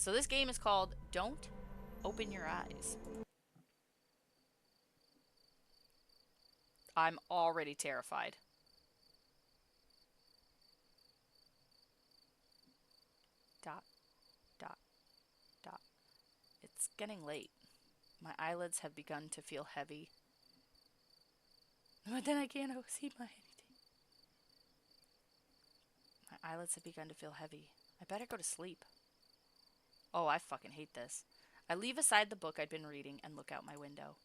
So this game is called Don't Open Your Eyes. I'm already terrified. Dot, dot, dot. It's getting late. My eyelids have begun to feel heavy. But then I can't see my anything. My eyelids have begun to feel heavy. I better go to sleep. Oh, I fucking hate this. I leave aside the book I'd been reading and look out my window.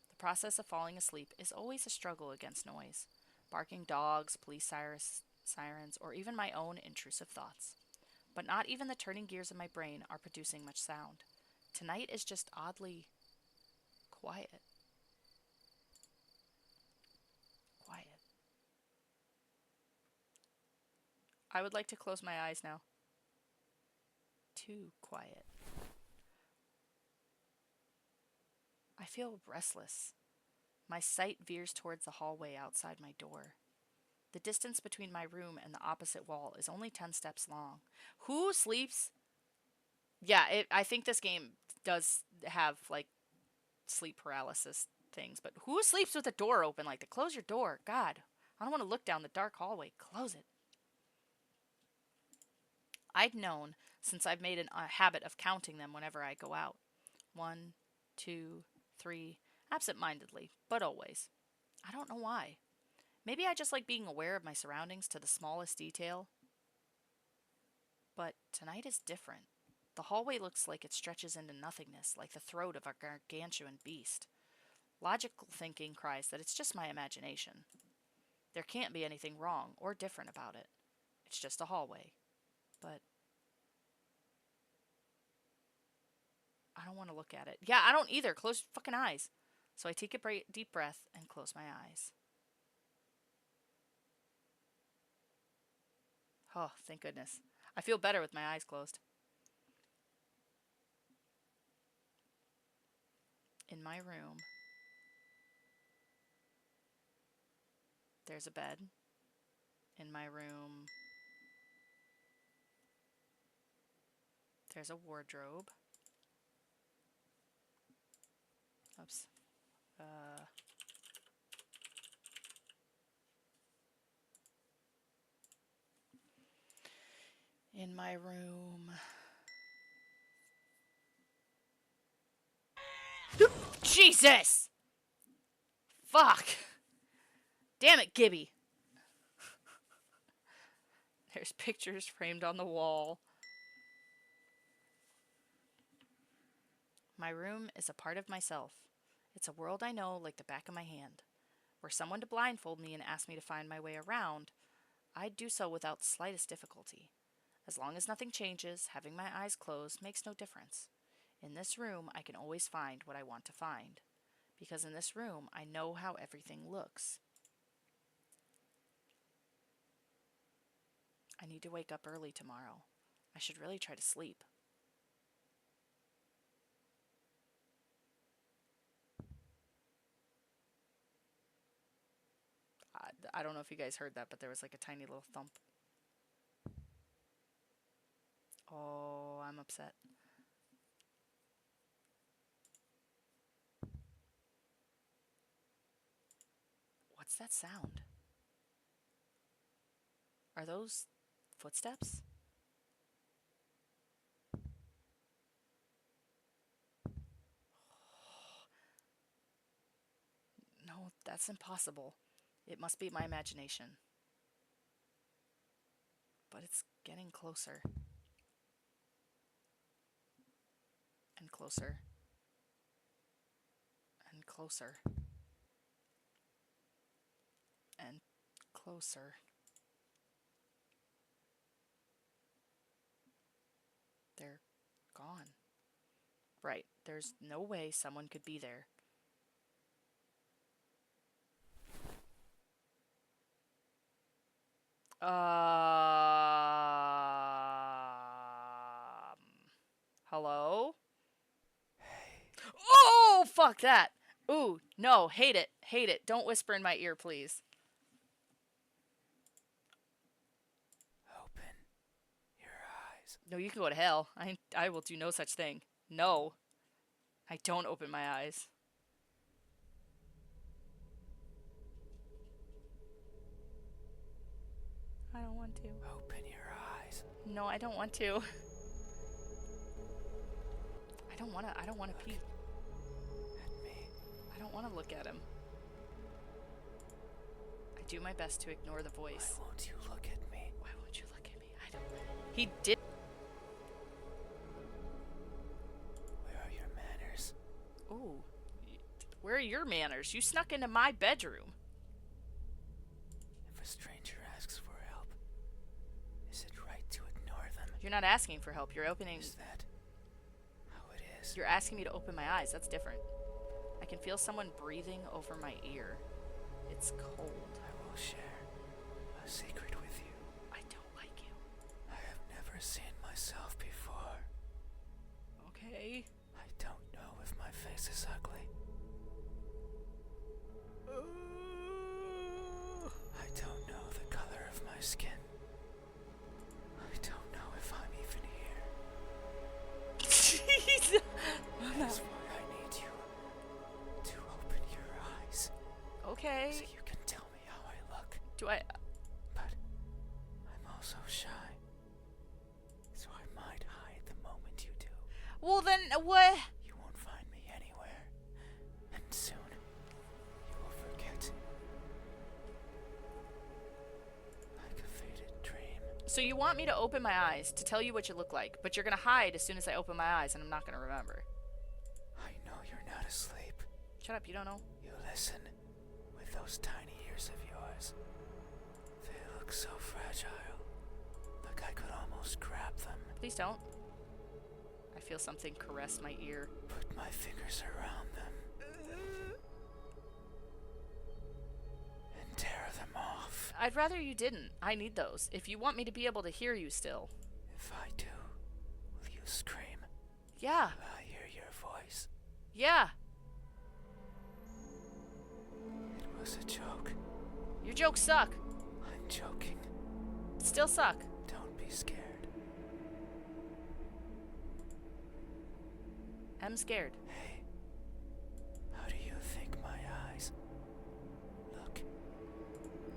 The process of falling asleep is always a struggle against noise. Barking dogs, police sirens, or even my own intrusive thoughts. But not even the turning gears of my brain are producing much sound. Tonight is just oddly quiet. Quiet. I would like to close my eyes now. Too quiet. I feel restless. My sight veers towards the hallway outside my door. The distance between my room and the opposite wall is only 10 steps long. Who sleeps? Yeah, I think this game does have like sleep paralysis things, but who sleeps with the door open like to close your door? God, I don't want to look down the dark hallway. Close it. I'd known since I've made a habit of counting them whenever I go out. 1, 2, 3, absent-mindedly, but always. I don't know why. Maybe I just like being aware of my surroundings to the smallest detail. But tonight is different. The hallway looks like it stretches into nothingness, like the throat of a gargantuan beast. Logical thinking cries that it's just my imagination. There can't be anything wrong or different about it. It's just a hallway. But I don't want to look at it. Yeah, I don't either. Close your fucking eyes. So I take a deep breath and close my eyes. Oh, thank goodness. I feel better with my eyes closed. In my room, there's a bed. In my room, there's a wardrobe. Oops. Uh, in my room. Jesus! Fuck! Damn it, Gibby! There's pictures framed on the wall. My room is a part of myself. It's a world I know like the back of my hand. Were someone to blindfold me and ask me to find my way around, I'd do so without the slightest difficulty. As long as nothing changes, having my eyes closed makes no difference. In this room, I can always find what I want to find. Because in this room, I know how everything looks. I need to wake up early tomorrow. I should really try to sleep. I don't know if you guys heard that, but there was like a tiny little thump. Oh, I'm upset. What's that sound? Are those footsteps? No, that's impossible. It must be my imagination. But it's getting closer. And closer. And closer. And closer. They're gone. Right, there's no way someone could be there. Hello? Oh, fuck that. Ooh, no, hate it. Hate it. Don't whisper in my ear, please. Open your eyes. No, you can go to hell. I will do no such thing. No, I don't open my eyes. I don't want to. Open your eyes. No, I don't want to. I don't wanna pee. At me. I don't wanna look at him. I do my best to ignore the voice. Why won't you look at me? Why won't you look at me? I don't. He did. Where are your manners? Ooh. Where are your manners? You snuck into my bedroom. If a stranger asks for help, is it right to ignore them? You're not asking for help. You're opening. Is that how it is? You're asking me to open my eyes. That's different. I can feel someone breathing over my ear. It's cold. I will share a secret with you. I don't like you. I have never seen myself before. Okay. I don't know if my face is ugly. I don't know the color of my skin. I don't know if I'm even here. Jeez. That's why I need you to open your eyes Okay. so you can tell me how I look. Do I? But I'm also shy, so I might hide the moment you do. Well then, what? You won't find me anywhere, and soon you will forget. Like a faded dream. So you want me to open my eyes to tell you what you look like, but you're gonna hide as soon as I open my eyes, and I'm not gonna remember. I know you're not asleep. Shut up. You don't know. You listen with those tiny ears of yours. They look so fragile. Like I could almost grab them. Please don't. I feel something caress my ear. Put my fingers around them. And tear them off. I'd rather you didn't. I need those. If you want me to be able to hear you still. If I do, will you scream? Yeah. Will I hear your voice? Yeah. It was a joke. Your jokes suck. I'm joking. Still suck. Don't be scared. I'm scared. Hey, how do you think my eyes look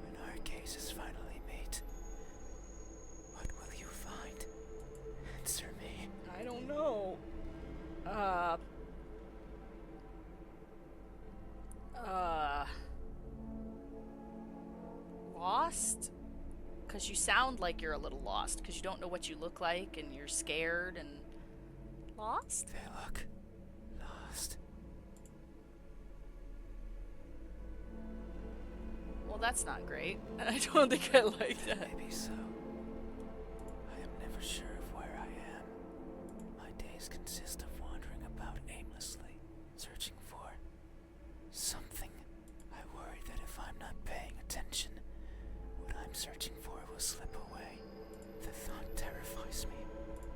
when our gazes finally meet? What will you find? Answer me. I don't know. Lost? Because you sound like you're a little lost. Because you don't know what you look like and you're scared and lost? They look lost. Well, that's not great. I don't think I like that. Maybe so. I am never sure of where I am. My days consist of wandering about aimlessly, searching for something. I worry that if I'm not paying attention, what I'm searching for will slip away. The thought terrifies me.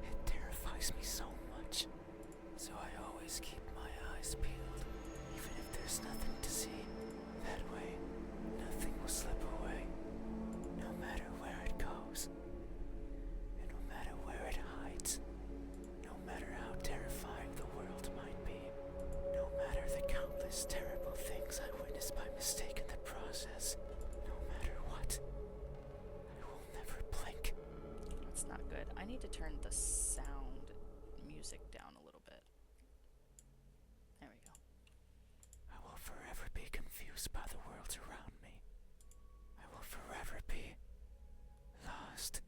It terrifies me so much. So I always keep my eyes peeled, even if there's nothing to see. That way, nothing will slip away, no matter where it goes, and no matter where it hides, no matter how terrifying the world might be, no matter the countless terrible things I witness by mistake in the process, no matter what, I will never blink. That's not good. I need to turn the sound music down a little bit. There we go. I will forever be confused by the worlds around me. I will forever be lost.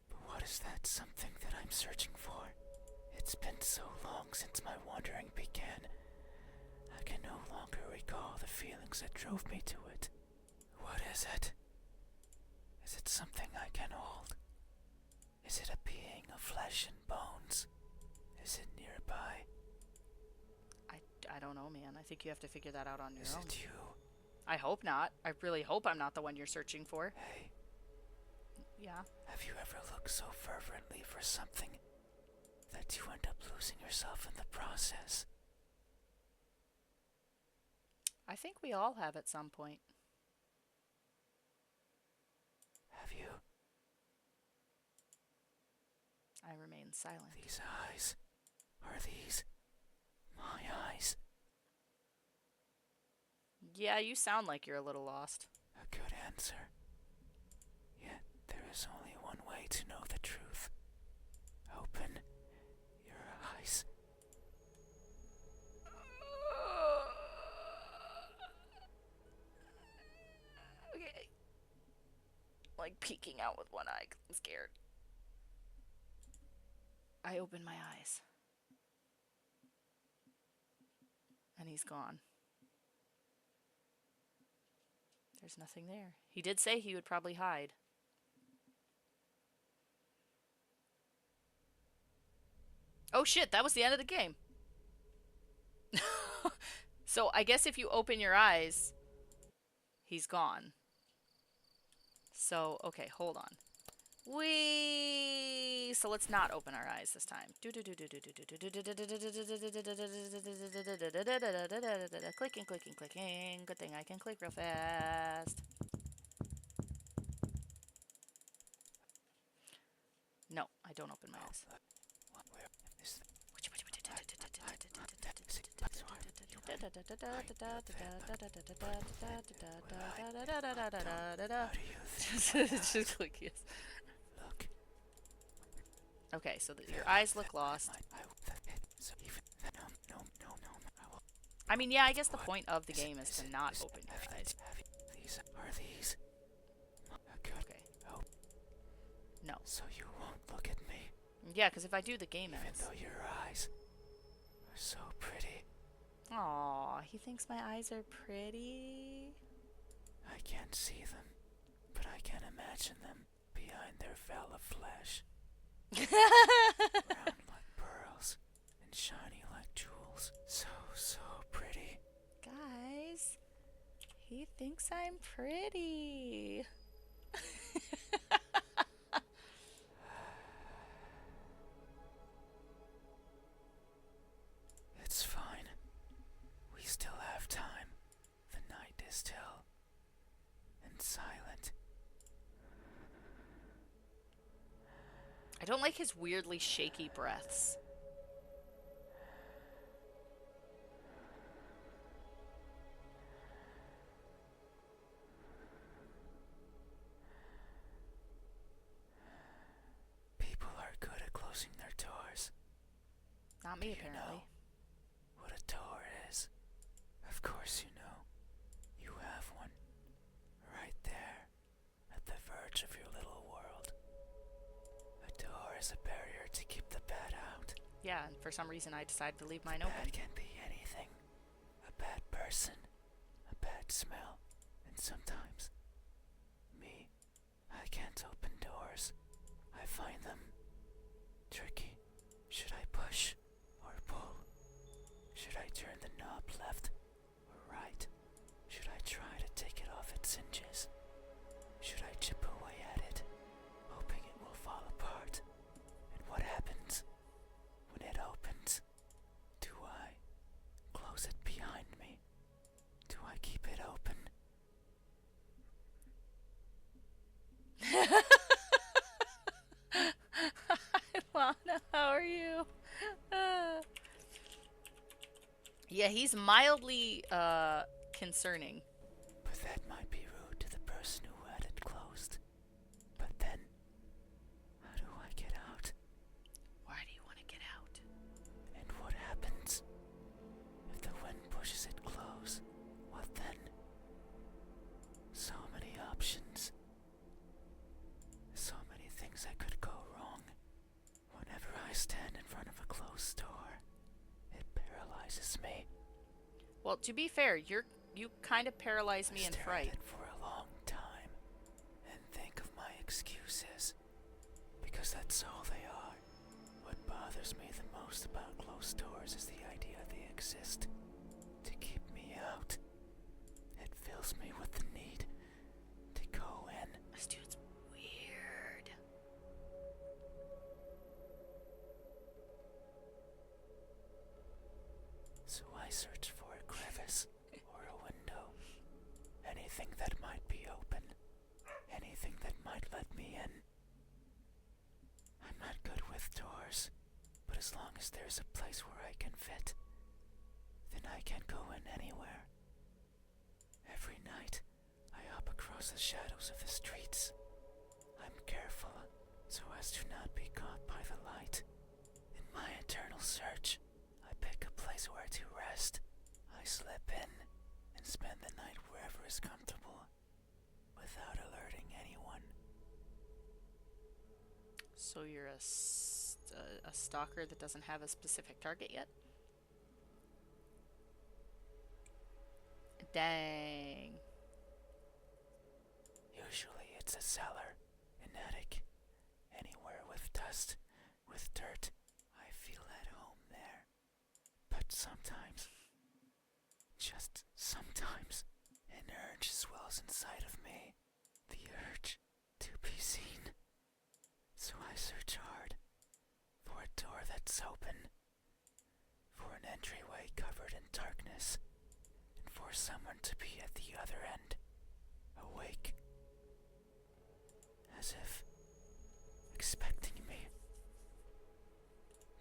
But what is that something that I'm searching for? It's been so long since my wandering began. I can no longer recall the feelings that drove me to it. What is it? Is it something I can hold? Is it a being of flesh and bones? Is it nearby? I don't know, man. I think you have to figure that out on your Is own. it you? I hope not. I really hope I'm not the one you're searching for. Hey, Yeah. have you ever looked so fervently for something that you end up losing yourself in the process? I think we all have at some point. Have you? I remain silent. These eyes. Are these my eyes? Yeah, you sound like you're a little lost. A good answer. Yet there is only one way to know the truth. Open your eyes. Okay. Like peeking out with one eye 'cause I'm scared. I open my eyes. And he's gone. There's nothing there. He did say he would probably hide. Oh shit, that was the end of the game. So I guess if you open your eyes, he's gone. So, okay, hold on. So let's not open our eyes this time. Clicking, clicking, clicking. Good thing I can click real fast. No, I don't open my eyes. Just click yes. Look. Okay, so your eyes look lost. I mean, yeah, I guess the point of the game is to not open your eyes. These. Okay. No. So you won't look at me. Yeah, because if I do, the game Even ends. though your eyes are so pretty. Aw, he thinks my eyes are pretty. I can't see them, but I can imagine them behind their veil of flesh. Round like pearls and shiny like jewels. So pretty. Guys, he thinks I'm pretty. It's fine. We still have time. The night is still and silent. I don't like his weirdly shaky breaths. People are good at closing their doors. Not me, Do you apparently. know what a door is? Of course you know. You have one. Right there. At the verge of your little world. A door is a barrier to keep the bad out. Yeah, and for some reason I decided to leave mine Bad open. can be anything. A bad person. A bad smell. And sometimes me. I can't open doors. I find them tricky. Should I push or pull? Should I turn the knob left or right? Should I try to take it off its hinges? Should I chip away at it, hoping it will fall apart? And what happens when it opens? Do I close it behind me? Do I keep it open? Hi, Lana, how are you? Yeah, he's mildly, concerning. But that might be rude to the person who had it closed. But then, how do I get out? Why do you want to get out? And what happens if the wind pushes it close? What then? So many options. So many things that could go wrong. Whenever I stand in front of a closed door, it paralyzes me. Well, to be fair, you kind of paralyzed me in Stare fright. at it for a long time and think of my excuses, because that's all they are. What bothers me the most about closed doors is the idea they exist to keep me out. It fills me with the need to go in. This dude's weird. So I search for a crevice or a window. Anything that might be open. Anything that might let me in. I'm not good with with doors, but as long as there's a place where I can fit, then I can go in anywhere. Every night, I hop across the shadows of the streets. I'm careful so as to not be caught by the light. In my eternal search, I pick a place where to rest. I slip in and spend the night wherever is comfortable, without alerting anyone. So you're a stalker that doesn't have a specific target yet? Dang. Usually it's a cellar, an attic, anywhere with dust, with dirt. I feel at home there. But sometimes, just sometimes, an urge swells inside of me. The urge to be seen. So I search hard for a door that's open, for an entryway covered in darkness, and for someone to be at the other end, awake, as if expecting me.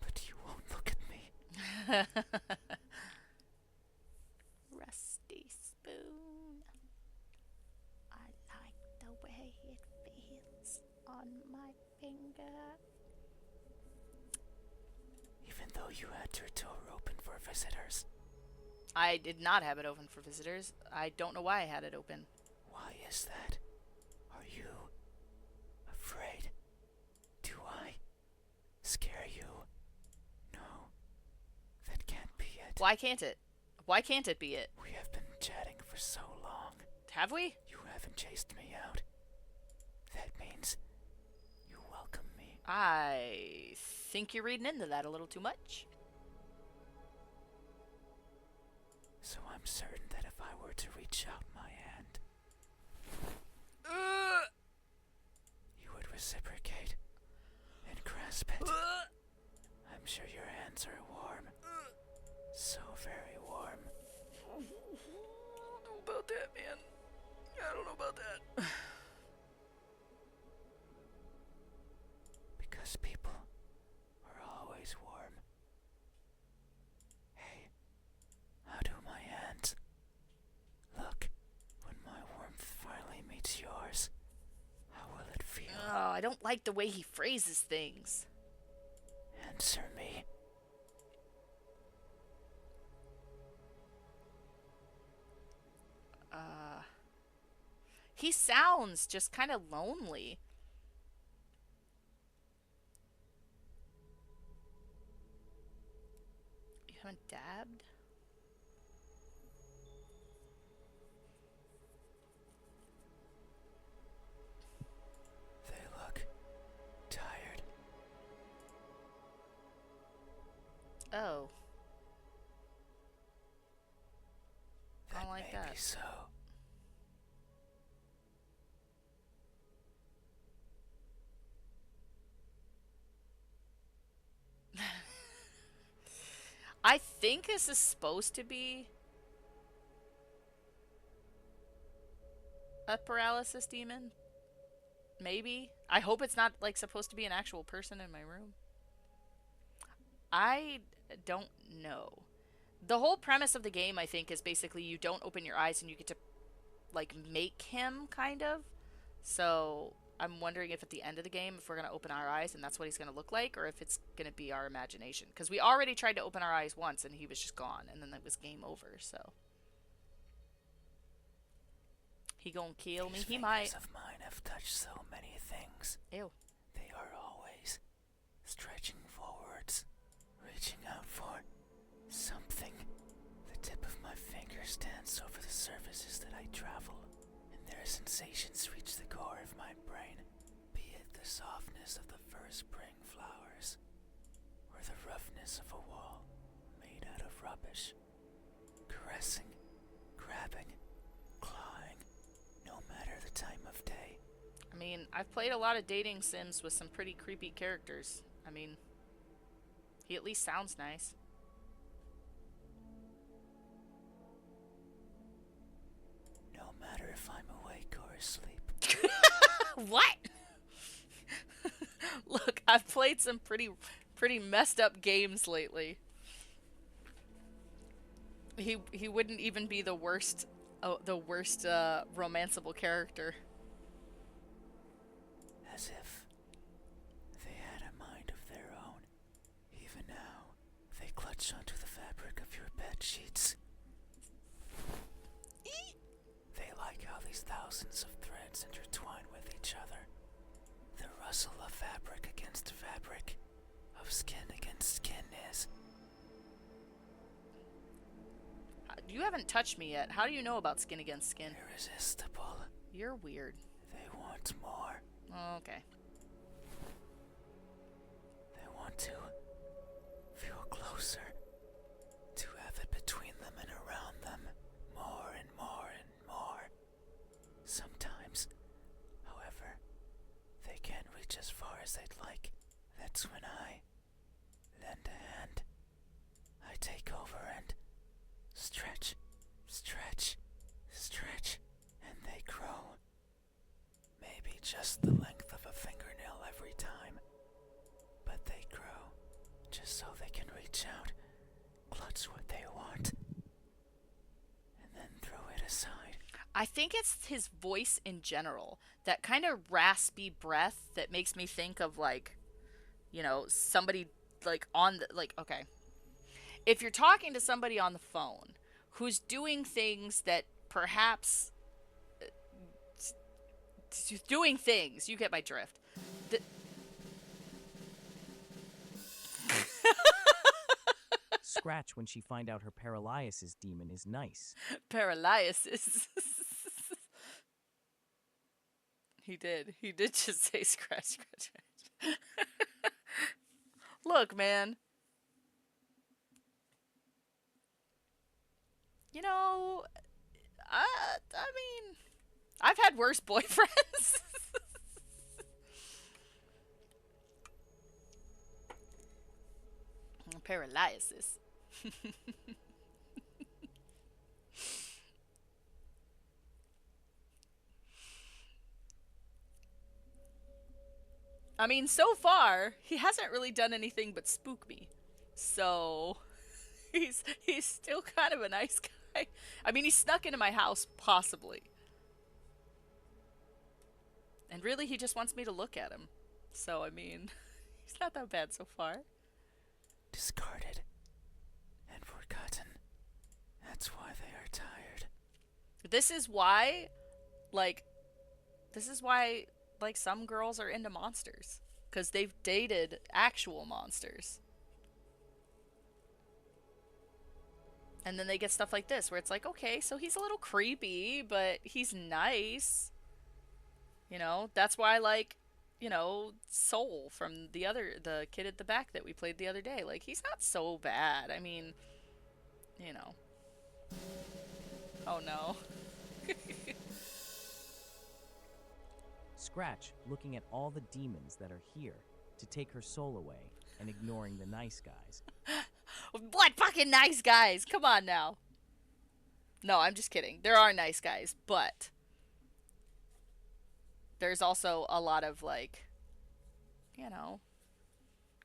But you won't look at me. Rusty spoon. I like the way it feels on my finger. Even though you had your door open for visitors. I did not have it open for visitors. I don't know why I had it open. Why is that? Are you afraid? Do I scare you? No, that can't be it. Why can't it? Why can't it be it? We have been chatting for so long. Have we? You haven't chased me out. That means you welcome me. I think you're reading into that a little too much. So I'm certain that if I were to reach out my hand, you would reciprocate and grasp it. I'm sure your hands are warm. So very warm. I don't know about that, man. I don't know about that. Because people are always warm. Hey, how do my hands? Look, when my warmth finally meets yours, how will it feel? Oh, I don't like the way he phrases things. Answer me. He sounds just kind of lonely. You haven't dabbed? They look tired. Oh. I don't like may that. be so. I think this is supposed to be a paralysis demon. Maybe. I hope it's not like supposed to be an actual person in my room. I don't know. The whole premise of the game, I think, is basically you don't open your eyes and you get to like make him, kind of. So I'm wondering if at the end of the game, if we're going to open our eyes and that's what he's going to look like, or if it's going to be our imagination. Because we already tried to open our eyes once and he was just gone, and then it was game over, so. He gonna kill me? These He fingers might. of mine have touched so many things. Ew. They are always stretching forwards, reaching out for something. The tip of my fingers dance over the surfaces that I travel, and their sensations reach the core of my brain, be it the softness of the first spring flowers, or the roughness of a wall made out of rubbish. Caressing, grabbing, clawing, no matter the time of day. I mean, I've played a lot of dating sims with some pretty creepy characters. I mean, he at least sounds nice. No matter if I'm awake or asleep. What? Look, I've played some pretty messed up games lately. He wouldn't even be the worst romanceable character. As if they had a mind of their own. Even now, they clutch onto the fabric of your bed sheets. They like how these thousands of threads intertwine with each other. The rustle of fabric against fabric, of skin against skin is. You haven't touched me yet. How do you know about skin against skin? Irresistible. You're weird. They want more. Okay. They want to feel closer. To have it between them and around them. More and more and more. Sometimes, however, they can't reach as far as they'd like. That's when I lend a hand. I take over and stretch, stretch, stretch, and they grow. Maybe just the length of a fingernail every time. But they grow, just so they can reach out, clutch what they want, and then throw it aside. I think it's his voice in general. That kind of raspy breath that makes me think of, like, you know, somebody, like, on the, like, okay. If you're talking to somebody on the phone who's doing things that perhaps doing things, you get my drift. Scratch when she find out her paralysis demon is nice. Paralysis. He did just say scratch, scratch, scratch. Look, man. You know, I mean, I've had worse boyfriends. Paralysis. I mean, so far, he hasn't really done anything but spook me. So, he's still kind of a nice guy. I mean, he snuck into my house, possibly. And really, he just wants me to look at him. So, I mean, he's not that bad so far. Discarded and forgotten. That's why they are tired. This is why, like, some girls are into monsters. Because they've dated actual monsters. And then they get stuff like this, where it's like, okay, so he's a little creepy, but he's nice. You know, that's why, like, you know, Soul from the kid at the back that we played the other day. Like, he's not so bad. I mean, you know. Oh no. Scratch looking at all the demons that are here to take her soul away and ignoring the nice guys. What fucking nice guys? Come on now. No, I'm just kidding. There are nice guys, but there's also a lot of, like, you know,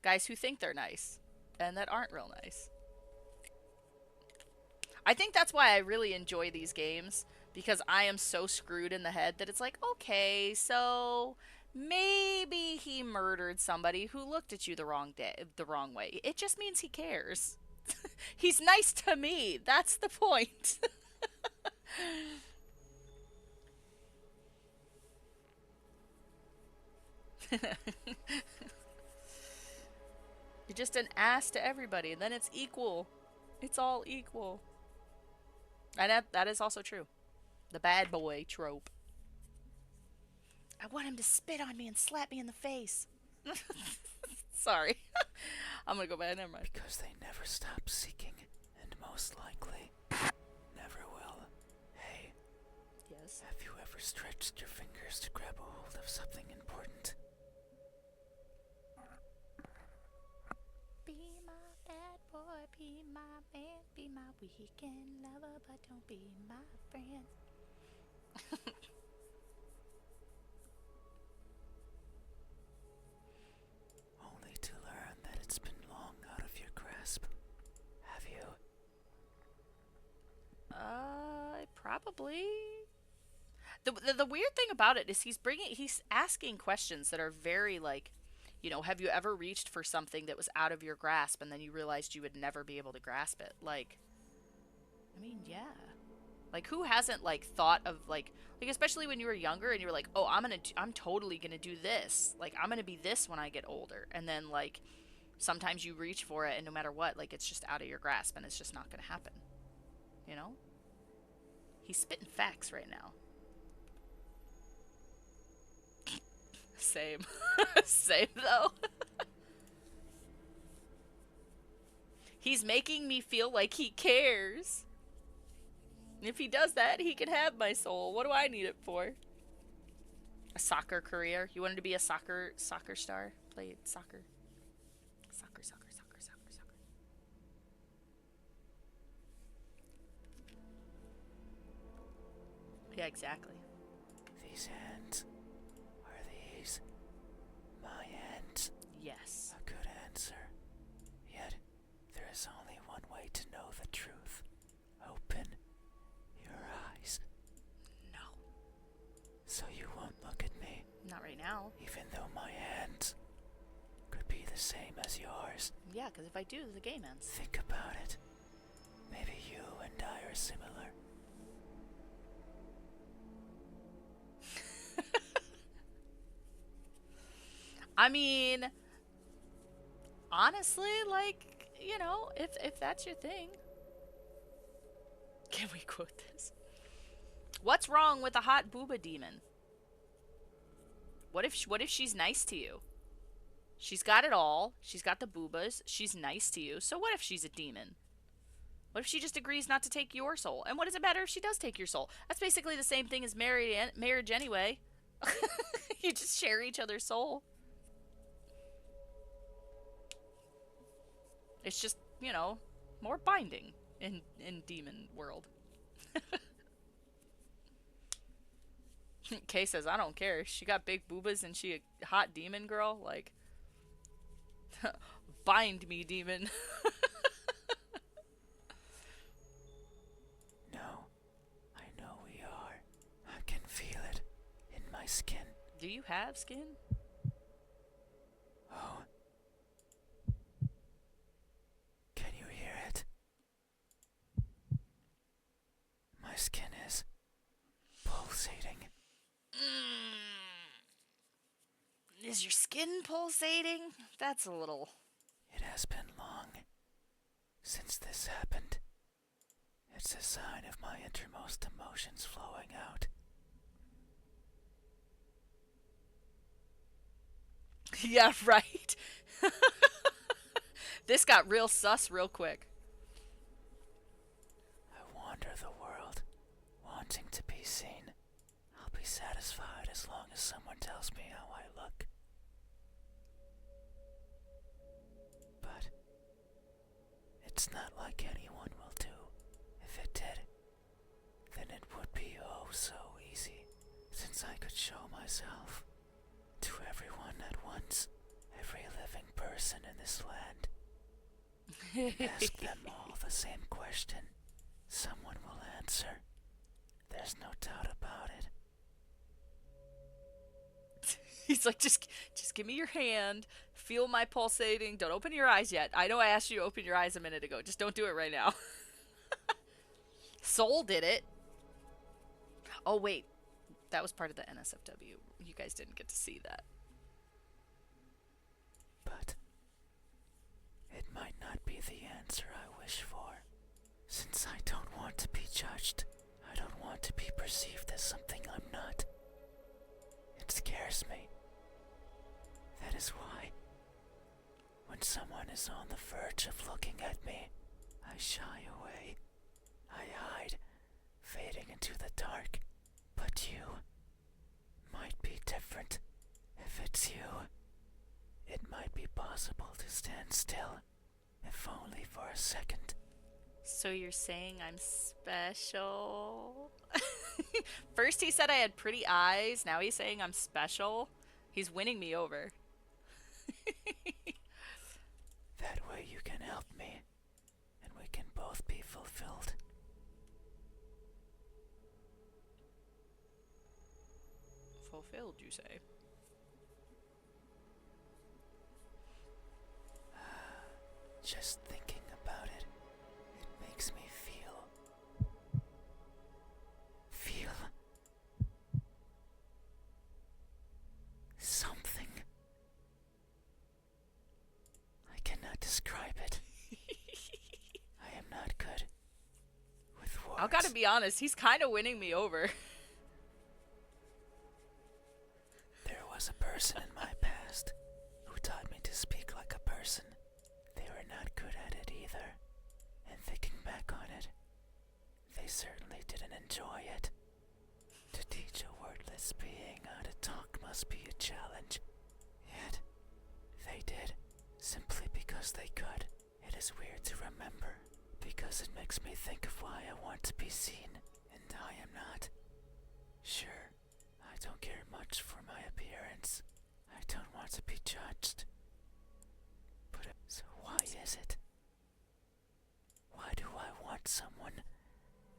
guys who think they're nice and that aren't real nice. I think that's why I really enjoy these games, because I am so screwed in the head that it's like, okay, so maybe he murdered somebody who looked at you the wrong way. It just means he cares. He's nice to me. That's the point. You're just an ass to everybody, and then it's equal. It's all equal. And that is also true. The bad boy trope. I want him to spit on me and slap me in the face. Sorry. I'm gonna go back. Never mind. Because they never stop seeking, and most likely never will. Hey. Yes. Have you ever stretched your fingers to grab a hold of something important? Be my bad boy, be my man, be my weekend lover, but don't be my friend. Probably. The weird thing about it is he's asking questions that are very like, have you ever reached for something that was out of your grasp and then you realized you would never be able to grasp it? Like, I mean, yeah. Like, who hasn't like thought of like especially when you were younger and you were like, oh, I'm totally gonna do this. Like, I'm gonna be this when I get older. And then like, sometimes you reach for it and no matter what, like it's just out of your grasp and it's just not gonna happen. You know? He's spitting facts right now. Same. Same though. He's making me feel like he cares. If he does that, he can have my soul. What do I need it for? A soccer career? You wanted to be a soccer star? Played soccer. Soccer. Yeah, exactly. These hands. Are these my hands? Yes. A good answer. Yet, there is only one way to know the truth. Open your eyes. No. So you won't look at me? Not right now. Even though my hands could be the same as yours. Yeah, because if I do, the game ends. Think about it. Maybe you and I are similar. I mean, honestly, like, if that's your thing. Can we quote this? What's wrong with a hot booba demon? What if she's nice to you? She's got it all. She's got the boobas. She's nice to you. So what if she's a demon? What if she just agrees not to take your soul? And what does it matter if she does take your soul? That's basically the same thing as marriage anyway. You just share each other's soul. It's just, more binding in demon world. Kay says, I don't care. She got big boobas and she a hot demon girl. Like, bind me, demon. No, I know we are. I can feel it in my skin. Do you have skin? Oh. Can you hear it? My skin is pulsating. Is your skin pulsating? That's a little... It has been long since this happened. It's a sign of my innermost emotions flowing out. Yeah, right. This got real sus real quick. I wander the world, wanting to be seen. I'll be satisfied as long as someone tells me how I look. But it's not like anyone will do. If it did, then it would be oh so easy, since I could show myself to everyone at once, every living person in this land. Ask them all the same question. Someone will answer. There's no doubt about it. He's like, just give me your hand. Feel my pulsating. Don't open your eyes yet. I know I asked you to open your eyes a minute ago. Just don't do it right now. Soul did it. Oh, wait. That was part of the NSFW. You guys didn't get to see that. But it might not be the answer I wish for. Since I don't want to be judged, I don't want to be perceived as something I'm not. It scares me. That is why, when someone is on the verge of looking at me, I shy away. I hide, fading into the dark. But you might be different. If it's you, it might be possible to stand still, if only for a second. So you're saying I'm special? First he said I had pretty eyes. Now he's saying I'm special. He's winning me over. That way you can help me, and we can both be fulfilled. fulfilled, you say? Just thinking about it, it makes me feel something. I cannot describe it. I am not good with words. I gotta be honest, he's kind of winning me over. There was a person in my past who taught me to speak like a person. They were not good at it either, and thinking back on it, they certainly didn't enjoy it. To teach a wordless being how to talk must be a challenge. Yet, they did, simply because they could. It is weird to remember, because it makes me think of why I want to be seen, and I am not. Sure, I don't care much for my appearance. I don't want to be judged. But so why is it? Why do I want someone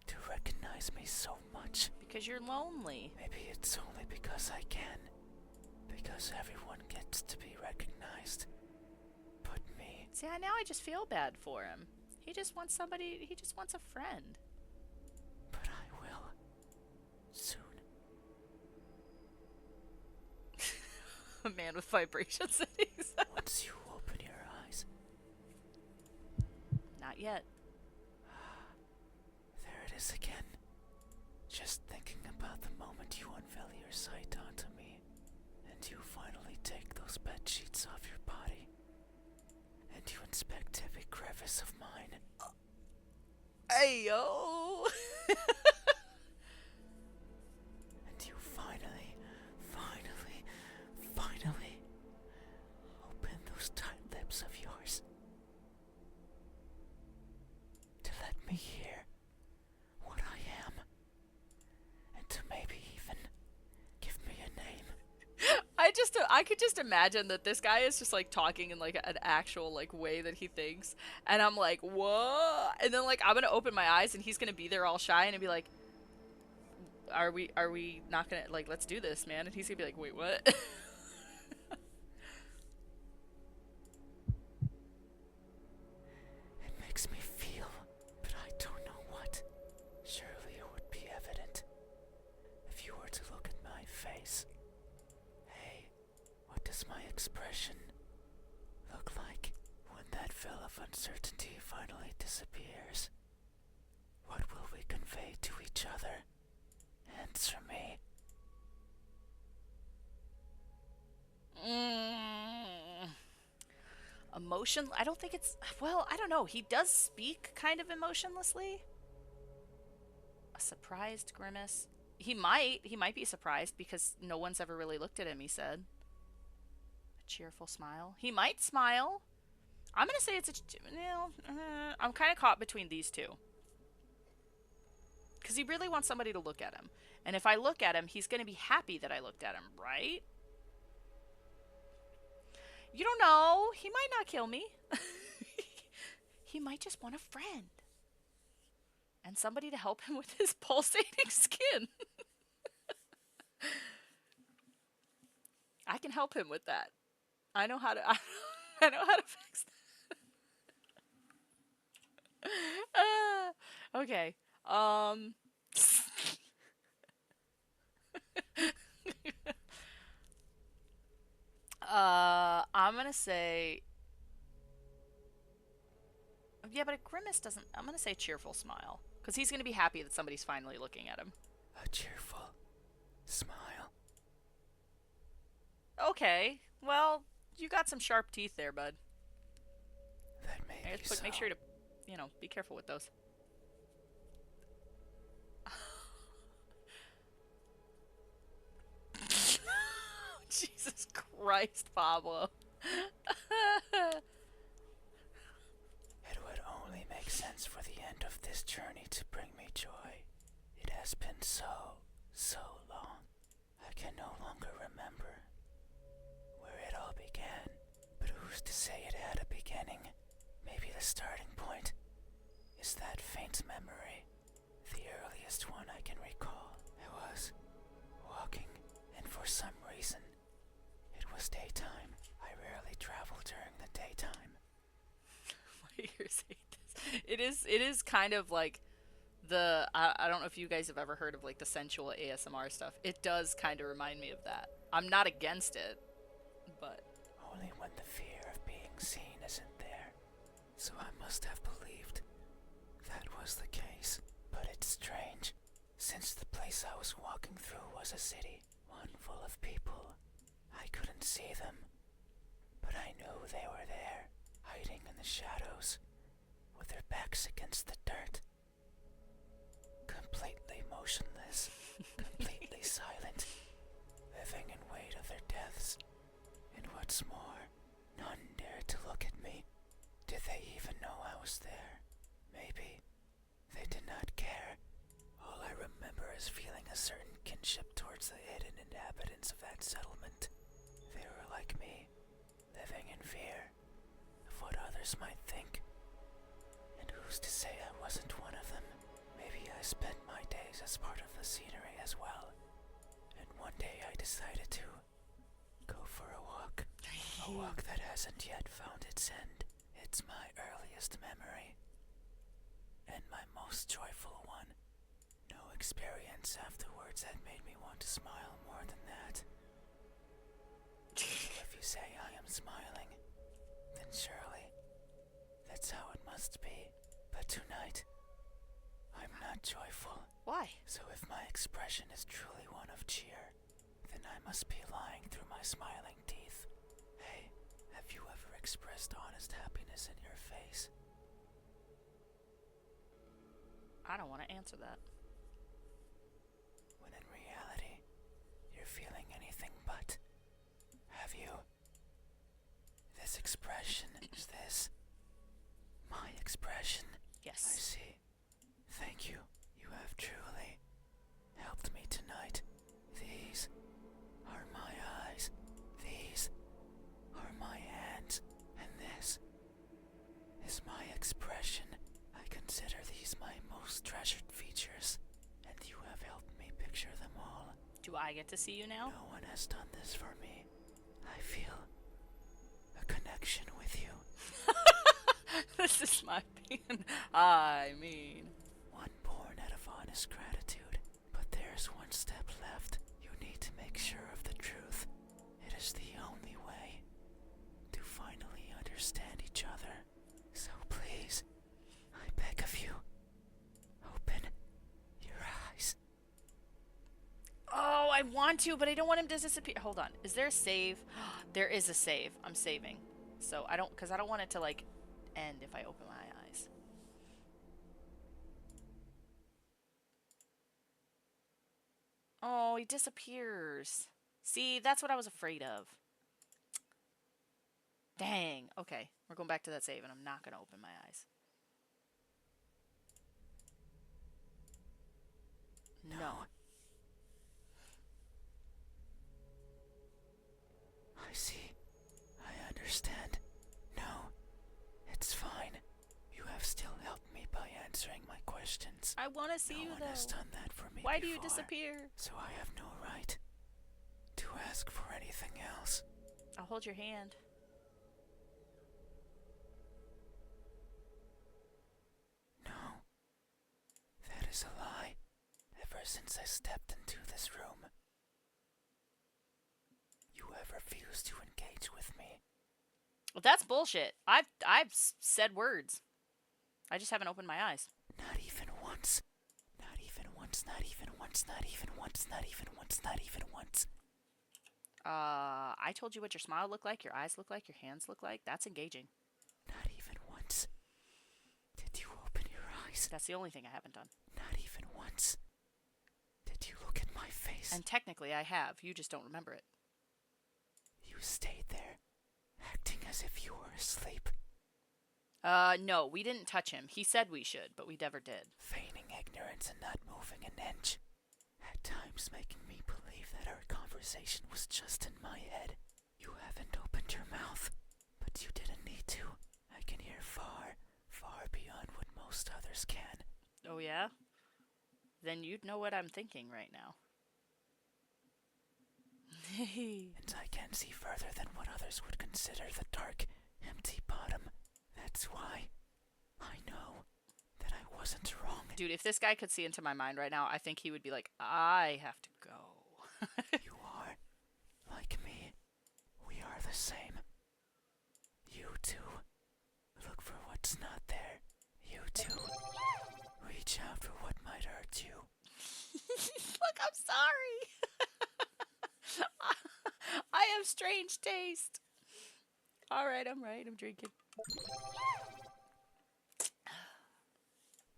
to recognize me so much? Because you're lonely. Maybe it's only because I can. Because everyone gets to be recognized. But me. See, now I just feel bad for him. He just wants somebody, he just wants a friend. But I will. Soon. A man with vibration settings. Once you open your eyes. Not yet. There it is again. Just thinking about the moment you unveil your sight onto me, and you finally take those bed sheets off your body, and you inspect every crevice of mine. Hey, yo! And you finally open those tight lips of yours to let me hear what I am, and to maybe even give me a name. I could just imagine that this guy is just like talking in like an actual like way that he thinks, and I'm like, what? And then like I'm gonna open my eyes and he's gonna be there all shy and be like, are we not gonna, like, let's do this, man? And he's gonna be like, wait, what? It makes me feel, but I don't know what. Surely it would be evident if you were to look at my face. Hey, what does my expression look like when that veil of uncertainty finally disappears? What will we convey to each other? Answer me. Emotion? I don't think it's, well, I don't know. He does speak kind of emotionlessly. A surprised grimace. He might be surprised because no one's ever really looked at him, he said. A cheerful smile. He might smile. I'm gonna say it's I'm kind of caught between these two. Because he really wants somebody to look at him. And if I look at him, he's going to be happy that I looked at him, right? You don't know. He might not kill me. He might just want a friend. And somebody to help him with his pulsating skin. I can help him with that. I know how to I know how to fix that. Okay. I'm gonna say, yeah, but a grimace doesn't, I'm gonna say cheerful smile. Because he's gonna be happy that somebody's finally looking at him. A cheerful smile. Okay, well, you got some sharp teeth there, bud. That may be so. Make sure to, be careful with those. Jesus Christ, Pablo. It would only make sense for the end of this journey to bring me joy. It has been so long. I can no longer remember where it all began. But who's to say it had a beginning? Maybe the starting point is that faint memory, the earliest one I can recall. I was walking, and for was daytime. I rarely travel during the daytime. My ears hate this. It is kind of like I don't know if you guys have ever heard of like the sensual ASMR stuff. It does kind of remind me of that. I'm not against it, but Only when the fear of being seen isn't there. So I must have believed that was the case. But it's strange, since the place I was walking through was a city, one full of people. I couldn't see them, but I knew they were there, hiding in the shadows, with their backs against the dirt. Completely motionless, completely silent, living in wait of their deaths. And what's more, none dared to look at me. Did they even know I was there? Maybe. They did not care. All I remember is feeling a certain kinship towards the hidden inhabitants of that settlement. They were like me, living in fear of what others might think. And who's to say I wasn't one of them? Maybe I spent my days as part of the scenery as well. And one day I decided to go for a walk. A walk that hasn't yet found its end. It's my earliest memory. And my most joyful one. No experience afterwards had made me want to smile more than that. So if you say I am smiling, then surely that's how it must be. But tonight, I'm not joyful. why? So if my expression is truly one of cheer, then I must be lying through my smiling teeth. Hey, have you ever expressed honest happiness in your face? I don't want to answer that. When in reality, you're feeling anything but. Have you? This expression is this. My expression. I Yes. see. Thank you. You have truly helped me tonight. These are my eyes. These are my hands. And this is my expression. I consider these my most treasured features. And you have helped me picture them all. Do I get to see you now? No one has done this for me. I feel a connection with you. This is my opinion. I mean, One born out of honest gratitude. But there's one step left. You need to make sure of the truth. It is the only way to finally understand each other. So please, I beg of you, open your eyes. oh, I want to, but I don't want him to disappear. Hold on. Is there a save? There is a save. I'm saving. So I don't want it to like end if I open my eyes. Oh, he disappears. See, that's what I was afraid of. Dang. Okay, we're going back to that save, and I'm not going to open my eyes. No. I see. I understand. No, it's fine. You have still helped me by answering my questions. I want to see No you, one though. has done that for me Why do you before, disappear? So I have no right to ask for anything else. I'll hold your hand. No, that is a lie. Ever since I stepped into this room, you have refused to engage with me. Well, that's bullshit. I've said words. I just haven't opened my eyes. Not even once. Not even once, not even once, not even once, not even once, not even once. I told you what your smile looked like, your eyes look like, your hands look like. That's engaging. Not even once. Did you open your eyes? That's the only thing I haven't done. Not even once. Did you look at my face? And technically I have. You just don't remember it. You stayed there, acting as if you were asleep, No, we didn't touch him. He said we should, but we never did. feigning ignorance and not moving an inch. At times making me believe that our conversation was just in my head. You haven't opened your mouth, but you didn't need to. I can hear far, far beyond what most others can. Oh, yeah? Then you'd know what I'm thinking right now. And I can't see further than what others would consider the dark, empty bottom. That's why I know that I wasn't wrong. Dude, if this guy could see into my mind right now, I think he would be like, I have to go. You are like me. We are the same. You too. Look for what's not there. You too. Reach out for what might hurt you. Look, I'm sorry. I have strange taste. All right, I'm drinking.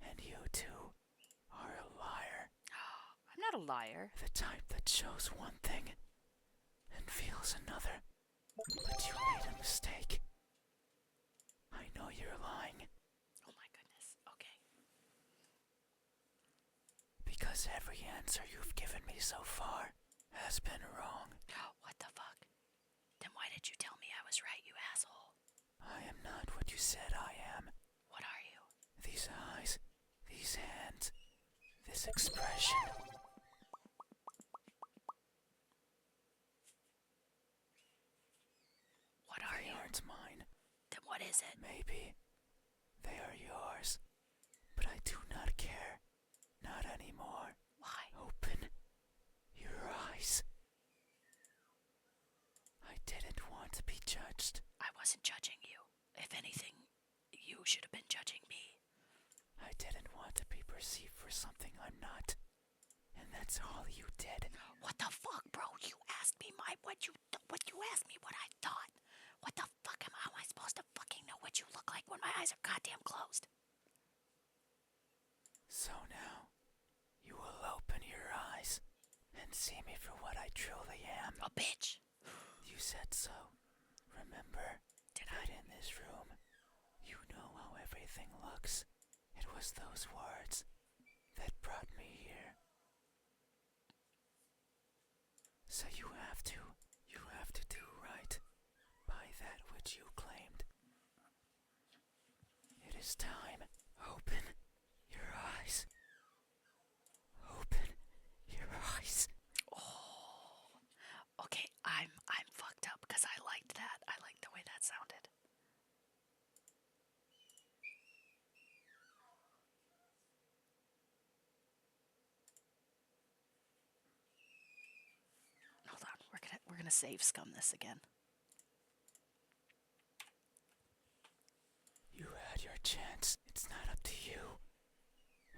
And you too are a liar. I'm not a liar. The type that shows one thing and feels another. But you made a mistake. I know you're lying. Oh my goodness. Okay. Because every answer you've given me so far has been wrong. What the fuck? Then why did you tell me I was right, you asshole? I am not what you said I am. What are you? These eyes, these hands, this expression. What are They you? aren't mine. Then what is it? Maybe they are yours. But I do not care. Not anymore. Why? Open your eyes. I didn't want to be judged. I wasn't judging you. If anything, you should have been judging me. I didn't want to be perceived for something I'm not. And that's all you did. What the fuck, bro? You asked me what you asked me what I thought. What the fuck how am I supposed to fucking know what you look like when my eyes are goddamn closed? So now, you will open your eyes and see me for what I truly am. A bitch. You said so. Remember? Did Right in this room. You know how everything looks. It was those words that brought me here. So you have to do right by that which you claimed. It is time. Open your eyes. Open your eyes. Oh. Okay, I'm fucked up because I liked that. I liked the way that sounded. Hold on, we're gonna save scum this again. You had your chance. It's not up to you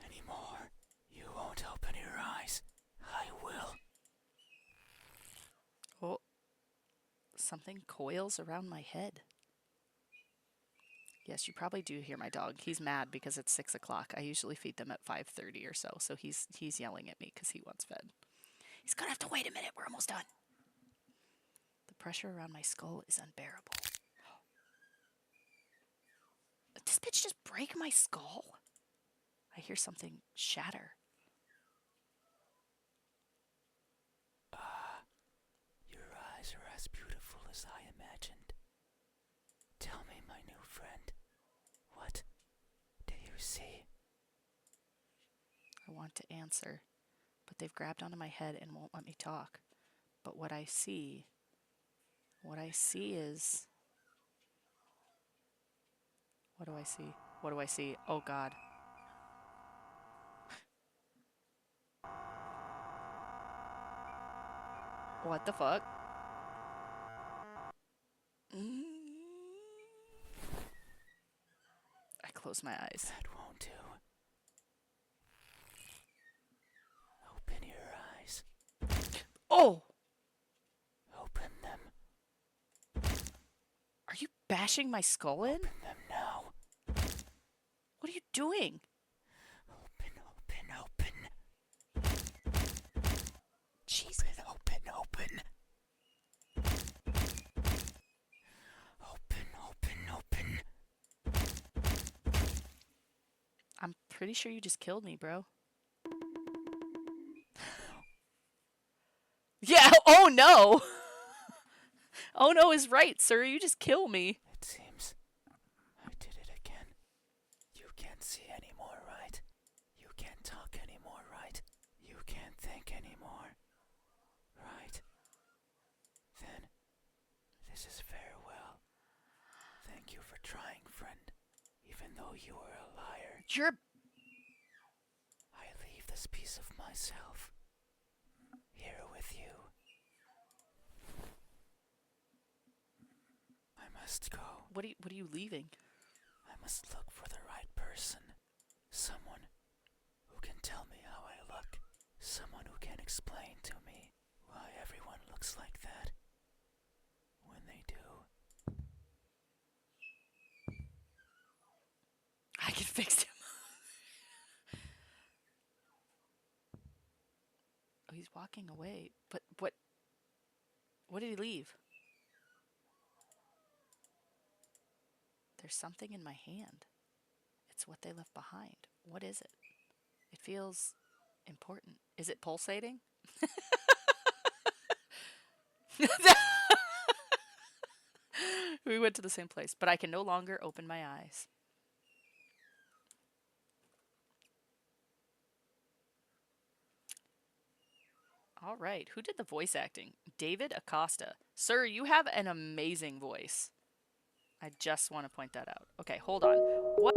anymore. You won't open your eyes. I will. Oh, something coils around my head. Yes, you probably do hear my dog. He's mad because it's 6 o'clock. I usually feed them at 5:30 or so, so he's yelling at me because he wants fed. He's gonna have to wait a minute. We're almost done. The pressure around my skull is unbearable. Did this bitch just break my skull? I hear something shatter. Your eyes are as beautiful as I imagined. Tell me, my new friend, what do you see? I want to answer, but they've grabbed onto my head and won't let me talk. But what I see is... What do I see? What do I see? Oh God. What the fuck? I close my eyes. That won't do. Open your eyes. Oh! Open them. Are you bashing my skull in? Open them now. What are you doing? Open, open, open. Jesus. Open, open. Open, open, open. I'm pretty sure you just killed me, bro. Yeah, oh no! Oh no is right, sir. You just kill me. It seems I did it again. You can't see anymore, right? You can't talk anymore, right? You can't think anymore, right? This is farewell. Thank you for trying, friend. Even though you were a liar, You're. I leave this piece of myself here with you. I must go. What are you leaving? I must look for the right person. Someone who can tell me how I look. Someone who can explain to me why everyone looks like that when they do. I can fix him. Oh, he's walking away. But what did he leave? There's something in my hand. It's what they left behind. What is it? It feels important. Is it pulsating? We went to the same place, but I can no longer open my eyes. All right, who did the voice acting? David Acosta. Sir, you have an amazing voice. I just want to point that out. Okay, hold on. What?